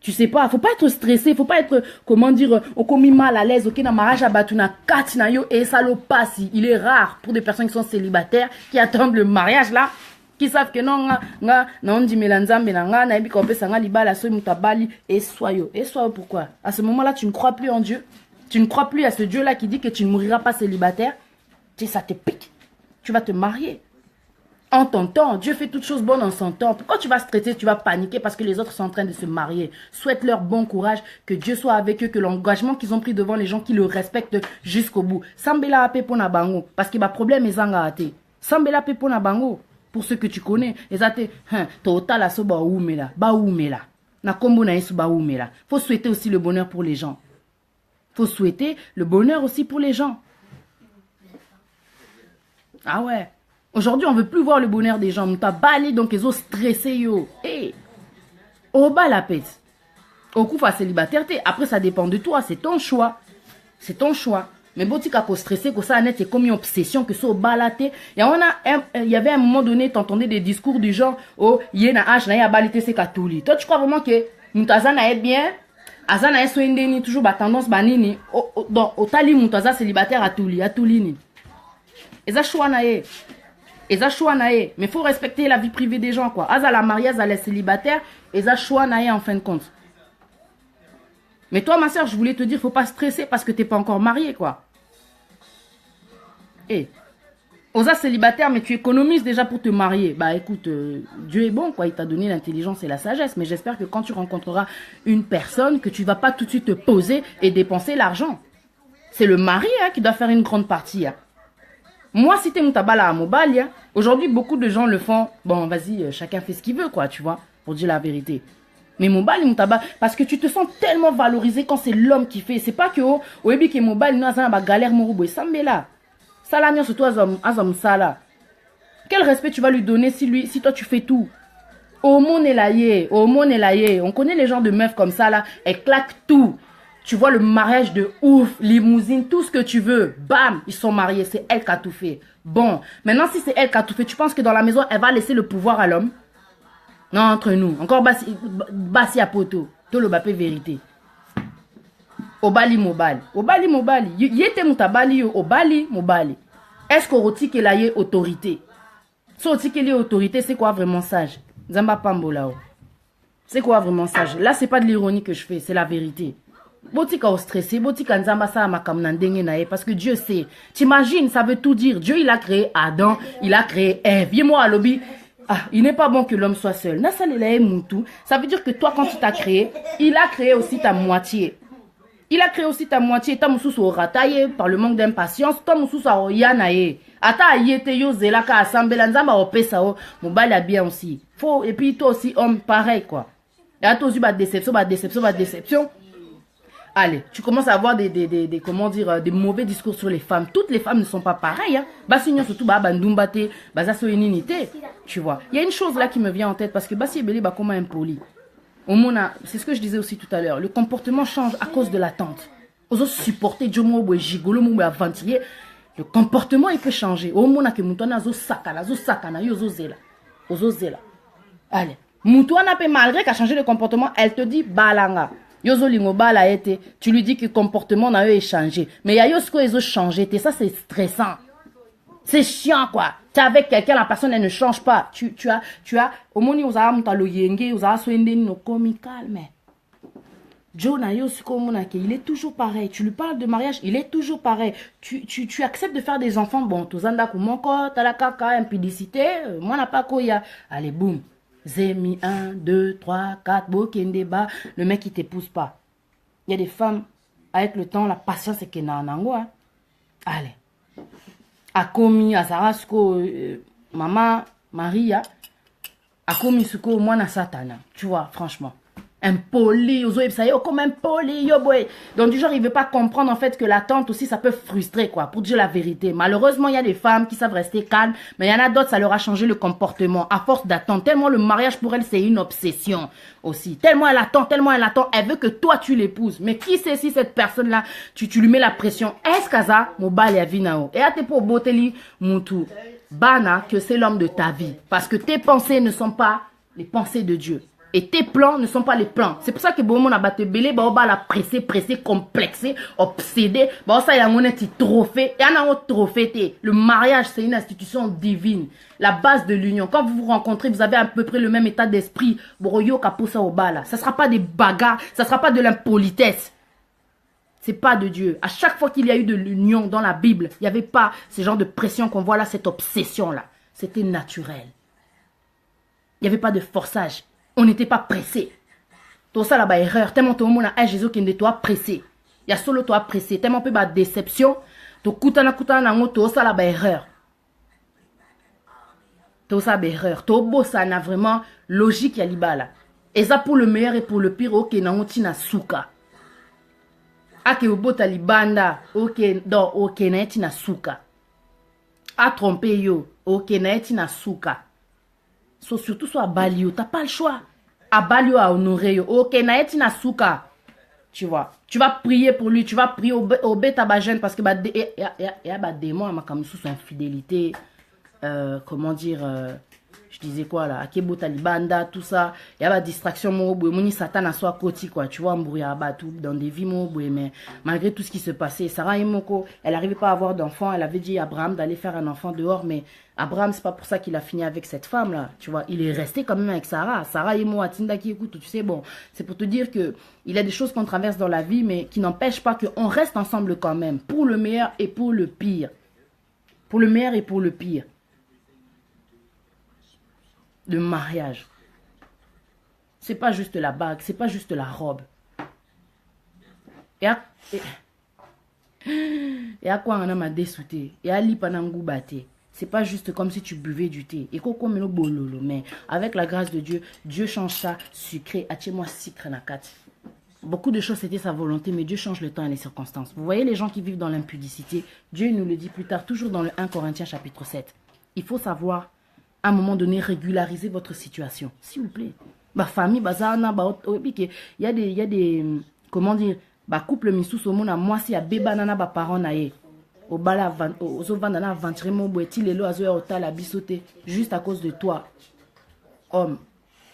Tu sais pas, faut pas être stressé, faut pas être, comment dire, au commis mal à l'aise, ok, na mariage à batuna, kat na yo, et ça le passe. Il est rare pour des personnes qui sont célibataires, qui attendent le mariage là, qui savent que non, on dit melanzambe na na ebi kopé sanga libala so mutabali, et soyo pourquoi? À ce moment-là, tu ne crois plus en Dieu, tu ne crois plus à ce Dieu-là qui dit que tu ne mouriras pas célibataire, tu sais, ça te pique, tu vas te marier. En ton temps, Dieu fait toutes choses bonnes en son temps. Pourquoi tu vas stresser, tu vas paniquer parce que les autres sont en train de se marier? Souhaite-leur bon courage, que Dieu soit avec eux, que l'engagement qu'ils ont pris devant les gens, qu'ils le respectent jusqu'au bout. Sambela ape pona bango, parce que ma problème est zanga ate. Sambela ape pona bango, pour ceux que tu connais. Ezate, tota la so ba oumela, na kombo na yesu ba oumela. Faut souhaiter aussi le bonheur pour les gens. Faut souhaiter le bonheur aussi pour les gens. Ah ouais. Aujourd'hui, on ne veut plus voir le bonheur des gens. On t'a bali, donc ils ont stressé, yo. Hey. Au bas la pète. Au coup, face célibataire, après, ça dépend de toi. C'est ton choix. C'est ton choix. Mais bon, tu as stressé, que ça net, c'est comme une obsession, que ça au bas la tête. Il y avait un moment donné, tu entendais des discours du genre, oh, yé na hache, na ya balité, c'est katouli. Toi, tu crois vraiment que Moutazana est bien? Azana est soindeni, toujours ba tendance banini. Au tali Moutaza célibataire à touli ni. Et ça, choix na ye. Et ça choix naé, mais faut respecter la vie privée des gens quoi. Aza la mariée, aza les célibataires, et ça choix naé en fin de compte. Mais toi ma soeur, je voulais te dire, faut pas stresser parce que t'es pas encore marié quoi. Et osa célibataire, mais tu économises déjà pour te marier. Bah écoute, Dieu est bon quoi, il t'a donné l'intelligence et la sagesse. Mais j'espère que quand tu rencontreras une personne, que tu vas pas tout de suite te poser et dépenser l'argent. C'est le mari hein, qui doit faire une grande partie. Hein. Moi, si t'es moutabala à Mobali, hein, aujourd'hui, beaucoup de gens le font. Bon, vas-y, chacun fait ce qu'il veut, quoi, tu vois, pour dire la vérité. Mais Mobali, moutaba, parce que tu te sens tellement valorisé quand c'est l'homme qui fait. C'est pas que, oh, oui, que Mobali, nous, avons galère, morubo, sambela. Sala, n'y a surtout azam sala. Quel respect tu vas lui donner si toi, tu fais tout? Au monde est là, On connaît les gens de meufs comme ça, là. Elles claquent tout. Tu vois le mariage de ouf, limousine, tout ce que tu veux. Bam, ils sont mariés. C'est elle qui a tout fait. Bon, maintenant si c'est elle qui a tout fait, tu penses que dans la maison, elle va laisser le pouvoir à l'homme? Non, entre nous. Encore bassi à poto. Tout le bapé vérité. Obali mobali. Obali mobali. Yete moutabali yo. Obali mobali. Est-ce qu'on retient qu'elle a autorité? Si on retient qu'elle a autorité, c'est quoi vraiment sage? Zamba pambolao. C'est quoi vraiment sage? Là, c'est pas de l'ironie que je fais, c'est la vérité. Botika au stressé, botika nzamba sa makamnandenge nae, parce que Dieu sait. T'imagines, ça veut tout dire. Dieu, il a créé Adam, il a créé Ève. Viens-moi à lobby. Ah, il n'est pas bon que l'homme soit seul. Ça veut dire que toi, quand tu t'as créé, il a créé aussi ta moitié. Il a créé aussi ta moitié. Ta moussous au rataye par le manque d'impatience. Ta moussous au yanaye. Ata ayete yo zelaka assemblée nzamba au pesao. Mon bal a bien aussi. Faut, et puis toi aussi, homme, pareil, quoi. Et à toi aussi, déception. Allez, tu commences à avoir comment dire, des mauvais discours sur les femmes. Toutes les femmes ne sont pas pareilles. Hein. Bassignon surtout, bandumbate, basasoeninité. Tu vois. Il y a une chose là qui me vient en tête parce que Bassi Ebele, comment impoli. C'est ce que je disais aussi tout à l'heure. Le comportement change à cause de l'attente. Aux autres supporter, Jomo, Gigolo, Aventurier. Le comportement, il peut changer. Au mona que Moutouana, Sakana, Yozozela. Allez. Moutouana, malgré qu'elle a changé de comportement, elle te dit balanga. Yozo lingoba la été, tu lui dis que le comportement n'a eu changé. Mais ya yosko ils ont changé, ça c'est stressant. C'est chiant quoi. Tu es avec quelqu'un, la personne elle ne change pas. Tu as au moni osara mutalo yenge, osara soende no komi calme. Joe Nayo Sukomunake, il est toujours pareil. Tu lui parles de mariage, il est toujours pareil. Tu acceptes de faire des enfants. Bon, Tozanda Kumoko, Talakaka, impudicité, moi n'a pas koya. Allez, boum. Zemi 1, 2, 3, 4, Bokendeba. Le mec, il t'épouse pas. Il y a des femmes, avec le temps, la patience est qu'il y a un angoisse. Allez. Akomi, Azarasko, maman, Maria. Akomi, Suko, moi, na Satana. Tu vois, franchement. Impoli, comme impoli, yo boy. Donc du genre, il veut pas comprendre en fait que l'attente aussi, ça peut frustrer, quoi, pour dire la vérité. Malheureusement, il y a des femmes qui savent rester calmes, mais il y en a d'autres, ça leur a changé le comportement à force d'attendre. Tellement le mariage pour elle, c'est une obsession aussi. Tellement elle attend, elle veut que toi, tu l'épouses. Mais qui sait si cette personne-là, tu lui mets la pression. Est-ce que ça, mobile ya vinao? Et à tes pour boteli, moutou. Bana, que c'est l'homme de ta vie. Parce que tes pensées ne sont pas les pensées de Dieu. Et tes plans ne sont pas les plans. C'est pour ça que bon a battu belé, bah on va la pressé, complexé, obsédé. Bah ça y a un trophée. Et un autre trophée. Le mariage, c'est une institution divine. La base de l'union. Quand vous vous rencontrez, vous avez à peu près le même état d'esprit. Boroyo kaposa au bala. Ça sera pas des bagarres, ça sera pas de l'impolitesse. C'est pas de Dieu. À chaque fois qu'il y a eu de l'union dans la Bible, il n'y avait pas ce genre de pression qu'on voit là, cette obsession-là. C'était naturel. Il n'y avait pas de forçage. On n'était pas pressé. Tout ça là-bas, erreur. Tellement tout le monde a Jésus qui n'est pas pressé. Il y a solo toi pressé. Tellement peu de déception. Tout kutana tout ça là-bas, erreur. Tout ça là erreur. Tout beau ça n'a vraiment logique ya libala. Et ça pour le meilleur et pour le pire, ok, na na souka. Ake ubota libanda, ok, do, ok, na na souka. A trompé yo, ok, na na souka. So, surtout soit à Balio, t'as pas le choix. À Balio, à honorer. Ok, naeti na souka. Tu vois. Tu vas prier pour lui. Tu vas prier au bêta-bagène parce que il y a des démons à ma sous infidélité. Comment dire. Je disais quoi là. Akebo Talibanda, tout ça. Il y a la distraction. Moni Satan à soi côté quoi. Tu vois, Mbouriaba, tout dans des vies. Mais malgré tout ce qui se passait, Sarah Imoko, elle n'arrivait pas à avoir d'enfant. Elle avait dit à Abraham d'aller faire un enfant dehors. Mais Abraham, c'est pas pour ça qu'il a fini avec cette femme là. Tu vois, il est resté quand même avec Sarah. Sarah Imo, Atinda qui écoute, tu sais, bon. C'est pour te dire que il y a des choses qu'on traverse dans la vie, mais qui n'empêchent pas qu'on reste ensemble quand même. Pour le meilleur et pour le pire. Pour le meilleur et pour le pire. Le mariage. C'est pas juste la bague, c'est pas juste la robe. Et à quoi on a ma dessouté? Et à l'ipanangou baté. C'est pas juste comme si tu buvais du thé. Et coco meno bololo. Mais avec la grâce de Dieu, Dieu change ça sucré. Attiez-moi sucre na kat. Beaucoup de choses c'était sa volonté, mais Dieu change le temps et les circonstances. Vous voyez les gens qui vivent dans l'impudicité. Dieu nous le dit plus tard, toujours dans le 1 Corinthiens chapitre 7. Il faut savoir à un moment donné, régulariser votre situation. S'il vous plaît. Ma famille, il y a des, comment dire, couple misous au monde, moi, si y a bébé nana, parents naé. Au bala, aux ovandana, aventuré, mon boîtier, les lois, au tal, à bissoter, juste à cause de toi. Homme.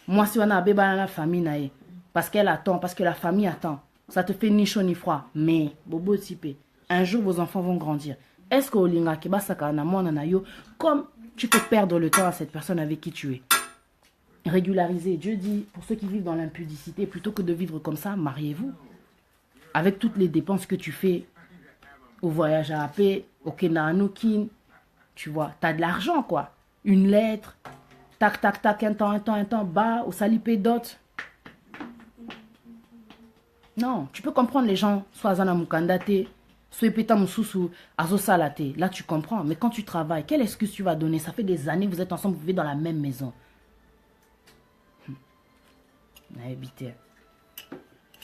Moi, si on a bébé nana, famille naé. Parce qu'elle attend, parce que la famille attend. Ça te fait ni chaud ni froid. Mais, bobo typé, un jour, vos enfants vont grandir. Est-ce que Olinga, Keba, Sakana, Monanayo, comme tu peux perdre le temps à cette personne avec qui tu es. Régulariser. Dieu dit, pour ceux qui vivent dans l'impudicité, plutôt que de vivre comme ça, mariez-vous. Avec toutes les dépenses que tu fais au voyage à AP, au Kenanokin, tu vois, tu as de l'argent, quoi. Une lettre, tac, tac, tac, un temps, bas, au salipé dot. Non, tu peux comprendre les gens, soit Zana Mukandate, là, tu comprends. Mais quand tu travailles, quelle excuse tu vas donner? Ça fait des années que vous êtes ensemble, vous vivez dans la même maison.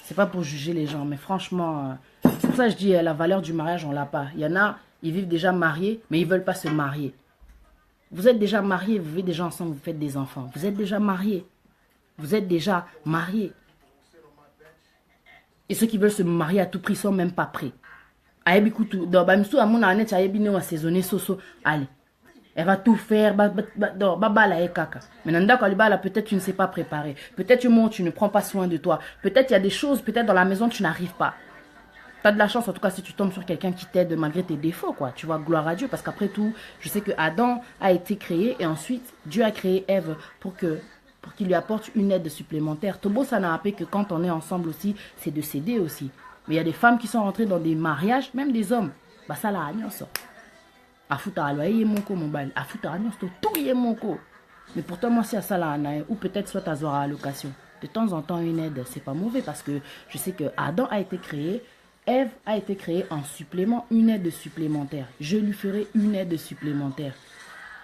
C'est pas pour juger les gens, mais franchement, c'est pour ça que je dis la valeur du mariage, on l'a pas. Il y en a, ils vivent déjà mariés, mais ils veulent pas se marier. Vous êtes déjà mariés, vous vivez déjà ensemble, vous faites des enfants. Vous êtes déjà mariés. Vous êtes déjà mariés. Et ceux qui veulent se marier à tout prix sont même pas prêts. Allez, elle va tout faire, peut-être tu ne sais pas préparer, peut-être tu ne prends pas soin de toi, peut-être il y a des choses, peut-être dans la maison tu n'arrives pas. Tu as de la chance en tout cas si tu tombes sur quelqu'un qui t'aide malgré tes défauts, quoi. Tu vois, gloire à Dieu, parce qu'après tout, je sais que Adam a été créé et ensuite Dieu a créé Ève pour pour qu'il lui apporte une aide supplémentaire. Tobo, ça n'a rappelé que quand on est ensemble aussi, c'est de s'aider aussi. Mais il y a des femmes qui sont rentrées dans des mariages, même des hommes. Bah ça la agnosse. Afuta aloye monko mobile. Afuta agnosse tout yé monko. Mais pourtant, moi, si à ça là, ou peut-être soit à Zora à location. De temps en temps, une aide, c'est pas mauvais parce que je sais que Adam a été créé, Ève a été créée en supplément, une aide supplémentaire. Je lui ferai une aide supplémentaire.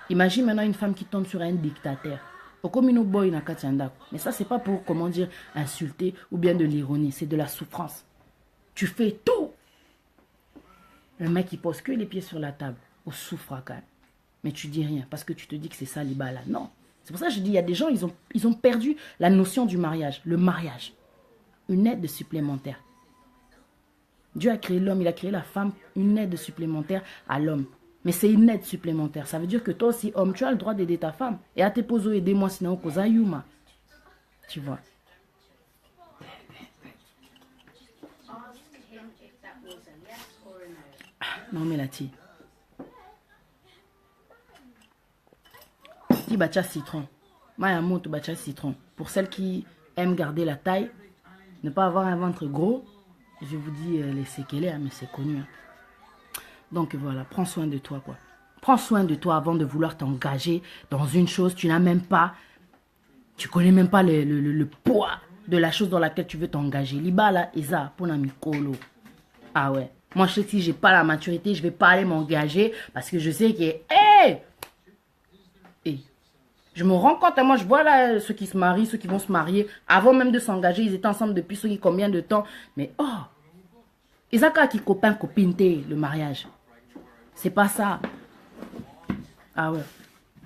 Imagine maintenant une femme qui tombe sur un dictateur. Mais ça, c'est pas pour, comment dire, insulter ou bien de l'ironie. C'est de la souffrance. Tu fais tout. Le mec, il pose que les pieds sur la table. Au souffre quand même. Mais tu dis rien parce que tu te dis que c'est ça l'Iba là. Non. C'est pour ça que je dis, il y a des gens, ils ont perdu la notion du mariage. Le mariage. Une aide supplémentaire. Dieu a créé l'homme, il a créé la femme, une aide supplémentaire à l'homme. Mais c'est une aide supplémentaire. Ça veut dire que toi aussi, homme, tu as le droit d'aider ta femme. Et à tes posos, aidez-moi sinon, koza yuma. Tu vois. Non, mais la tie. Ti bacha citron. Maya monte bacha citron. Pour celles qui aiment garder la taille, ne pas avoir un ventre gros, je vous dis les séquelles, mais c'est connu. Hein. Donc voilà, prends soin de toi, quoi. Prends soin de toi avant de vouloir t'engager dans une chose. Tu n'as même pas, tu connais même pas le poids de la chose dans laquelle tu veux t'engager. Liba là, Eza, pour la mikolo. Ah ouais. Moi, je sais que si j'ai pas la maturité, je vais pas aller m'engager parce que je sais que, hey! Je me rends compte, moi je vois là ceux qui se marient, ceux qui vont se marier, avant même de s'engager, ils étaient ensemble depuis combien de temps. Mais oh, ils ont qui copain, copine, le mariage. C'est pas ça. Ah ouais,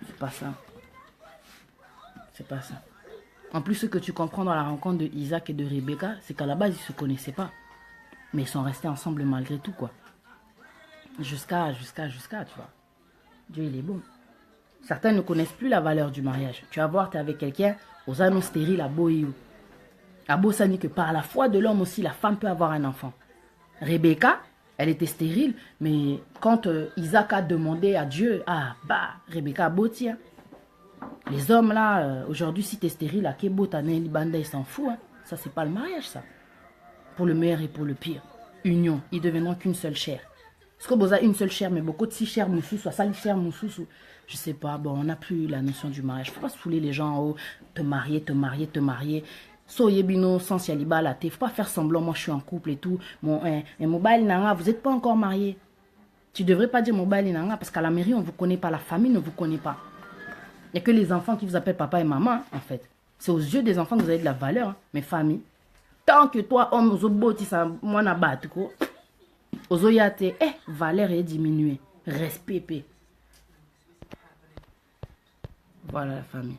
c'est pas ça. C'est pas ça. En plus, ce que tu comprends dans la rencontre de Isaac et de Rebecca, c'est qu'à la base, ils se connaissaient pas. Mais ils sont restés ensemble malgré tout, quoi. Jusqu'à, tu vois. Dieu, il est bon. Certains ne connaissent plus la valeur du mariage. Tu vas voir, tu es avec quelqu'un, aux annonces stériles à Boyou. À Beau, ça dit que par la foi de l'homme aussi, la femme peut avoir un enfant. Rebecca, elle était stérile, mais quand Isaac a demandé à Dieu, Rebecca a beau, tiens. Les hommes là, aujourd'hui, si tu es stérile, à Kebo, ils s'en foutent. Hein. Ça, c'est pas le mariage, ça. Pour le meilleur et pour le pire. Union, ils deviendront qu'une seule chair. Est-ce que vous avez une seule chair, mais beaucoup de six chairs moussous, soit sali chair moussous, je sais pas, bon, on n'a plus la notion du mariage. Faut pas se fouler les gens en haut, te marier. Soyez bino sans yaliba la té. Faut pas faire semblant, moi je suis en couple et tout. Mon mobile nanga, vous n'êtes pas encore marié. Tu devrais pas dire mobile nanga parce qu'à la mairie on vous connaît pas, la famille ne vous connaît pas. Il n'y a que les enfants qui vous appellent papa et maman en fait. C'est aux yeux des enfants que vous avez de la valeur, hein, mes familles. Tant que toi, homme, aux oboti, ça, moi na battu quoi. Aux oyate, valeur est diminuée. Respect, paix. Voilà la famille.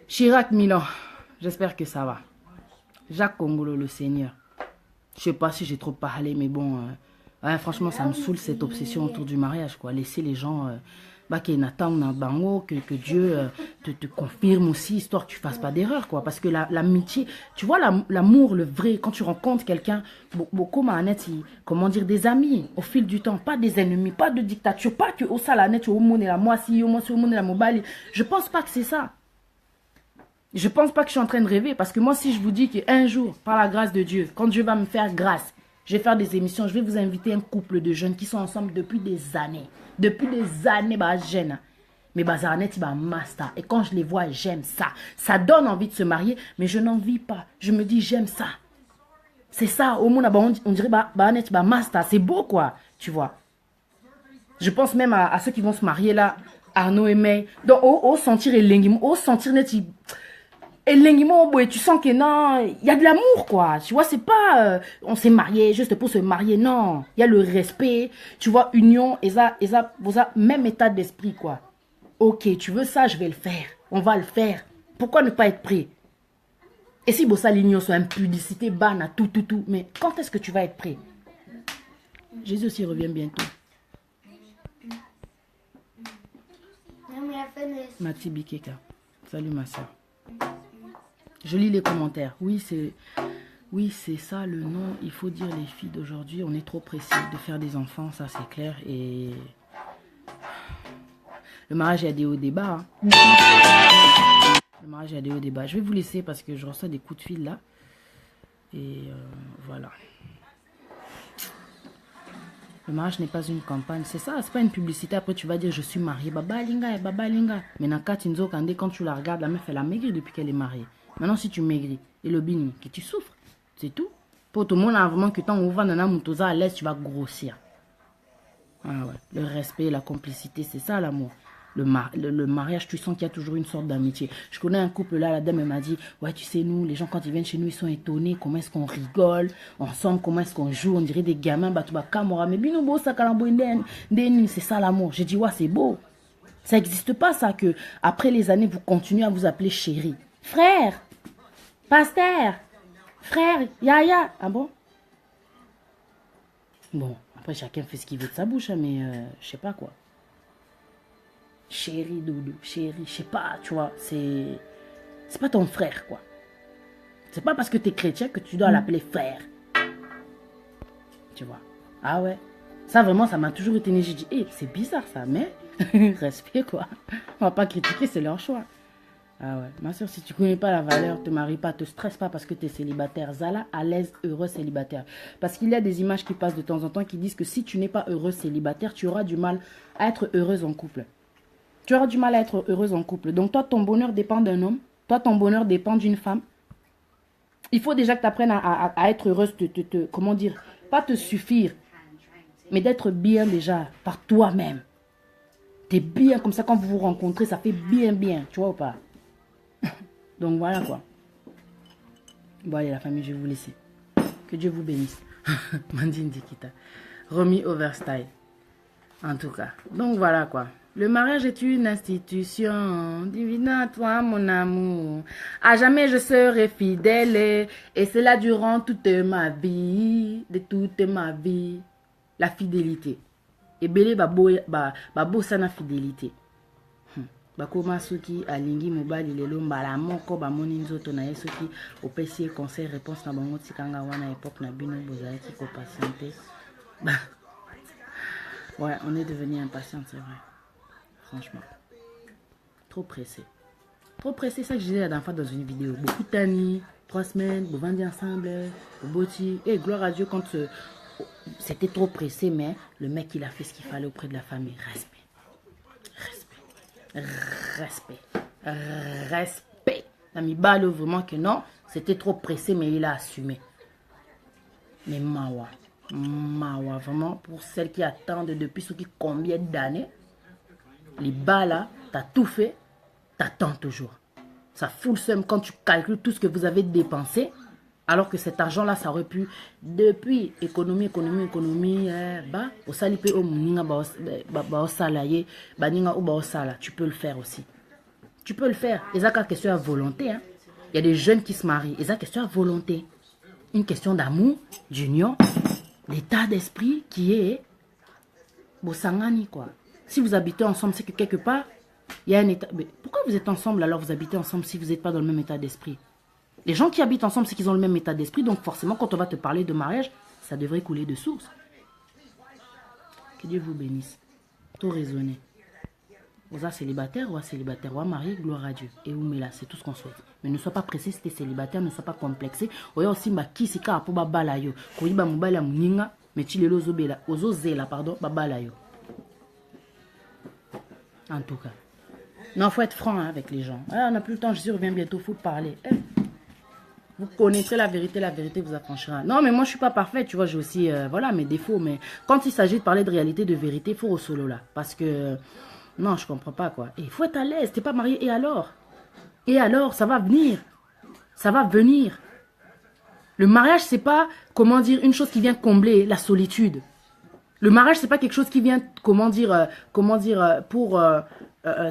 Chirac Milan, j'espère que ça va. Jacques Congolo, le Seigneur. Je sais pas si j'ai trop parlé, mais bon, franchement, ça me saoule cette obsession autour du mariage, quoi. Laisser les gens, que Dieu te confirme aussi, histoire que tu fasses pas d'erreur, quoi. Parce que l'amitié, tu vois, l'amour, le vrai, quand tu rencontres quelqu'un, beaucoup comment dire, des amis au fil du temps, pas des ennemis, pas de dictature, pas que au salanet, au monde et la moi si, au monde et la mobile. Je pense pas que c'est ça. Je pense pas que je suis en train de rêver, parce que moi, si je vous dis qu'un jour, par la grâce de Dieu, quand Dieu va me faire grâce, je vais faire des émissions, je vais vous inviter un couple de jeunes qui sont ensemble depuis des années. Depuis des années, jeunes. Mais Bazarnet, master. Et quand je les vois, j'aime ça. Ça donne envie de se marier, mais je n'en vis pas. Je me dis, j'aime ça. C'est ça. Au monde, on dirait, master. C'est beau, quoi. Tu vois. Je pense même à ceux qui vont se marier là. Arnaud et May. Donc, au sentir et l'engimo, au sentir net. Et l'engimo, tu sens que non, il y a de l'amour, quoi. Tu vois, c'est pas, on s'est marié juste pour se marier. Non. Il y a le respect. Tu vois, union, et ça, vous avez même état d'esprit, quoi. Ok, tu veux ça, je vais le faire. On va le faire. Pourquoi ne pas être prêt? Et si bossa l'union soit impudicité, bana, tout. Mais quand est-ce que tu vas être prêt? Jésus aussi revient bientôt. Mati Bikeka. Salut ma soeur. Je lis les commentaires. Oui, c'est ça le nom. Il faut dire les filles d'aujourd'hui. On est trop pressés de faire des enfants, ça c'est clair. Et le mariage, il y a des hauts débats. Hein. Le Le mariage est allé au débat. Je vais vous laisser parce que je reçois des coups de fil là. Et voilà. Le mariage n'est pas une campagne. C'est ça, c'est pas une publicité. Après, tu vas dire je suis mariée. Baba Linga et Baba Linga. Mais Nakatinzo Kande, quand tu la regardes, la meuf, elle a maigri depuis qu'elle est mariée. Maintenant, si tu maigris, et le bini, que tu souffres, c'est tout. Pour tout le monde, vraiment que tant on va dans la moutosa à l'aise, tu vas grossir. Ah ouais. Le respect, la complicité, c'est ça l'amour. Le mariage, tu sens qu'il y a toujours une sorte d'amitié. Je connais un couple là, la dame m'a dit, ouais, tu sais, nous, les gens, quand ils viennent chez nous, ils sont étonnés, comment est-ce qu'on rigole ensemble, comment est-ce qu'on joue, on dirait des gamins, mais bino ça c'est ça l'amour. J'ai dit, ouais, c'est beau. Ça n'existe pas, ça, que après les années, vous continuez à vous appeler chéri. Frère, pasteur, frère, yaya. Ah bon? Bon, après, chacun fait ce qu'il veut de sa bouche, hein, mais je sais pas quoi. Chéri, doudou, chéri, je sais pas, tu vois, c'est pas ton frère, quoi. C'est pas parce que tu es chrétien que tu dois l'appeler frère. Tu vois. Ah ouais. Ça, vraiment, ça m'a toujours étonné. J'ai dit, hey, c'est bizarre, ça, mais respect, quoi. On va pas critiquer, c'est leur choix. Ah ouais. Ma soeur, si tu connais pas la valeur, te marie pas, te stresse pas parce que tu es célibataire. Zala, à l'aise, heureux célibataire. Parce qu'il y a des images qui passent de temps en temps qui disent que si tu n'es pas heureux célibataire, tu auras du mal à être heureuse en couple. Tu auras du mal à être heureuse en couple. Donc toi, ton bonheur dépend d'un homme. Toi, ton bonheur dépend d'une femme. Il faut déjà que tu apprennes à être heureuse, comment dire, pas te suffire, mais d'être bien déjà par toi-même. T'es bien comme ça, quand vous vous rencontrez, ça fait bien, tu vois ou pas? Donc voilà quoi. Bon allez la famille, je vais vous laisser. Que Dieu vous bénisse. Mandine Dikita. Romy Overstyle. En tout cas. Donc voilà quoi. Le mariage est une institution divine à toi, mon amour. À jamais je serai fidèle et cela durant toute ma vie, de toute ma vie. La fidélité. Et belé babo sana fidélité. Bakoma soki alingi mobali lelo mbala moko bamoni nzoto na yesoki opesi conseil réponse na bango tikanga wana époque na bino bozalaki ko patienter. Ouais, on est devenu impatient, c'est vrai. Franchement. Trop pressé. Trop pressé, ça que je disais la dernière fois dans une vidéo. Beaucoup de tannis, 3 semaines, vous vendez ensemble, vous botti. Et gloire à Dieu quand c'était trop pressé, mais le mec il a fait ce qu'il fallait auprès de la famille. Respect. Ami Balo, vraiment que non, c'était trop pressé, mais il a assumé. Mais Mawa, vraiment, pour celles qui attendent depuis combien d'années, les bas là, t'as tout fait, t'attends toujours. Ça fout le seum quand tu calcules tout ce que vous avez dépensé, alors que cet argent là, ça aurait pu, depuis économie, au salipé au muninga ba salaye, baninga ou ba sala, tu peux le faire aussi. Tu peux le faire. Et ça, question à volonté. Hein. Il y a des jeunes qui se marient. Et ça, question à volonté. Une question d'amour, d'union, l'état d'esprit qui est Bosangani, quoi. Si vous habitez ensemble, c'est que quelque part, il y a un état... Mais pourquoi vous êtes ensemble alors vous habitez ensemble si vous n'êtes pas dans le même état d'esprit? Les gens qui habitent ensemble, c'est qu'ils ont le même état d'esprit. Donc forcément, quand on va te parler de mariage, ça devrait couler de source. Que Dieu vous bénisse. Tout raisonné. Vous êtes célibataire ou célibataire, ou marié, gloire à Dieu. Et où là, c'est tout ce qu'on souhaite. Mais ne sois pas pressé si tu es célibataire, ne sois pas complexé. Oya aussi ma kisika pour babalayo. Koyiba mobala muninga, mais tu le lozobela, ozozela pardon, babalayo. En tout cas. Non, faut être franc hein, avec les gens. Ah, on n'a plus le temps, je reviens bientôt, faut parler. Vous connaîtrez la vérité vous affranchira. Non, mais moi je suis pas parfaite, tu vois, j'ai aussi voilà mes défauts, mais quand il s'agit de parler de réalité, de vérité, il faut au solo là, parce que non, je comprends pas quoi. Il faut être à l'aise, t'es pas marié et alors? Et alors, ça va venir. Ça va venir. Le mariage, c'est pas, comment dire, une chose qui vient combler la solitude. Le mariage, c'est pas quelque chose qui vient, comment dire, pour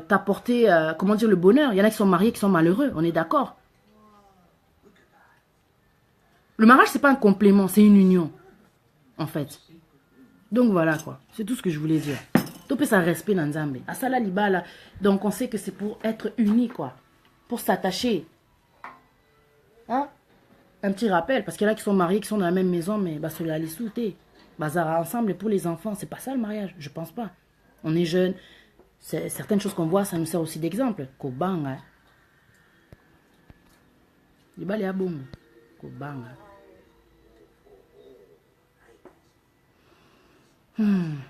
t'apporter, comment dire, le bonheur. Il y en a qui sont mariés, qui sont malheureux, on est d'accord. Le mariage, c'est pas un complément, c'est une union, en fait. Donc voilà quoi, c'est tout ce que je voulais dire. Tout peut ça respect dans Nzambe. Asala libala. Donc on sait que c'est pour être unis quoi, pour s'attacher. Hein? Un petit rappel, parce qu'il y en a qui sont mariés, qui sont dans la même maison, mais bah cela les souter. Bazar ensemble pour les enfants, c'est pas ça le mariage, je pense pas. On est jeunes, certaines choses qu'on voit, ça nous sert aussi d'exemple. Kobanga. libala ya bongo kobanga.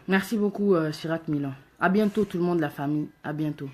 Merci beaucoup Chirac Milan. À bientôt tout le monde, la famille. À bientôt.